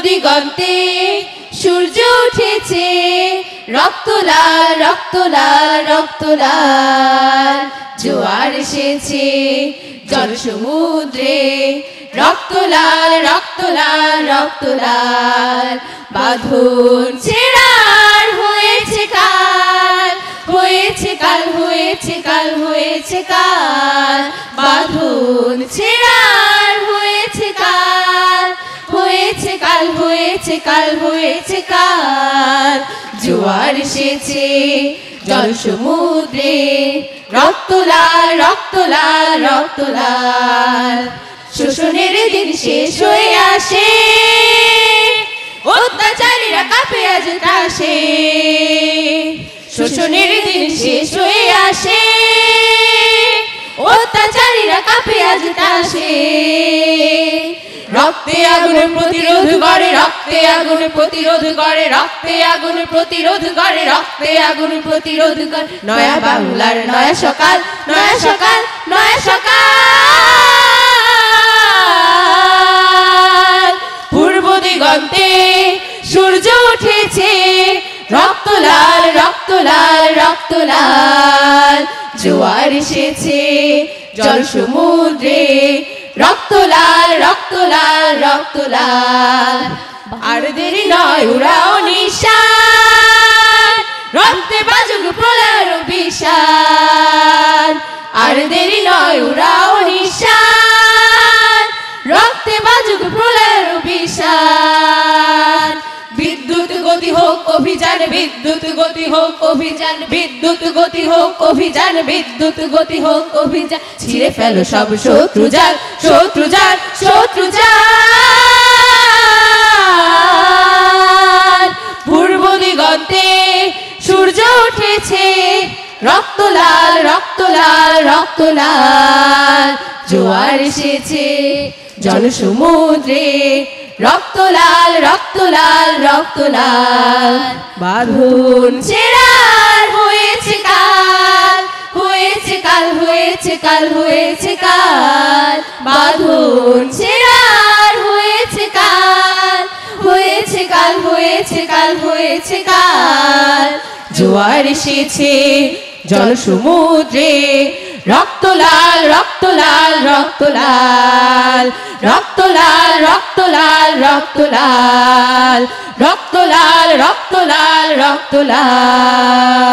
দিগন্তে সূর্য উঠেছে, রক্ত লাল রক্ত লাল রক্ত লাল। জোয়ার এসেছে জল সমুদ্রে, রক্ত লাল রক্ত লাল রক্ত লাল। বাঁধন ছেড়ার হয়েছে কাল, হয়েছে কাল হয়েছে কাল হয়েছে কাল। বাঁধন ছেড়ার হয়েছে কাল, হয়েছে কাল হয়েছে কাল হয়েছে কাল। জোয়ার এসেছে জল সমুদ্রে, রক্ত লাল রক্ত লাল রক্ত লাল। শোষণের দিন শেষ হয়ে আসে, অত্যাচারীরা কাঁপে আজ ত্রাসে। শোষণের দিন শেষ হয়ে আসে, অত্যাচারীরা কাঁপে আজ ত্রাসে। রক্তে আগুনে প্রতিরোধ করে, রক্তে আগুনে প্রতিরোধ করে, রক্তে আগুনে প্রতিরোধ করে, রক্তে আগুনে প্রতিরোধ করে। নয়া বাংলার নয়া সকাল, নয়া সকাল নয়া সকাল। পূর্ব দিগন্তে সূর্য উঠেছে, রক্ত লাল রক্ত লাল রক্ত লাল। জোয়ার এসেছে জল সমুদ্রে, রক্ত লাল রক্ত লাল রক্ত লাল। আর দেরি নয় উড়াও নিশান, রক্তে বাজুক প্রলয়ের বিষাণ। আর দেরি নয় উড়াও নিশান, রক্তে বাজুক প্রলয়ের বিষাণ। বিদ্যুৎ গতি হোক অভিযান, বিদ্যুৎ গতি হোক অভিযান, বিদ্যুৎ গতি হোক অভিযান, বিদ্যুৎ গতি হোক অভিযান। ছিঁড়ে ফেলো সব শত্রু জাল, শত্রু জাল শত্রু জাল। পূর্ব দিগন্তে সূর্য উঠেছে, রক্ত লাল রক্ত লাল রক্ত লাল। জোয়ার এসেছে জল সমুদ্রে, রক্ত লাল রক্ত লাল রক্ত লাল। বাঁধন ছেড়ার হয়েছে কাল, হয়েছে কাল হয়েছে কাল হয়েছে কাল। বাঁধন ছেড়ার হয়েছে কাল, হয়েছে কাল হয়েছে কাল হয়েছে কাল। জোয়ার এসেছে জল সমুদ্রে, রক্ত লাল রক্ত লাল রক্ত লাল। রক্ত লাল রক্ত লাল রক্ত লাল, রক্ত লাল রক্ত লাল রক্ত লাল।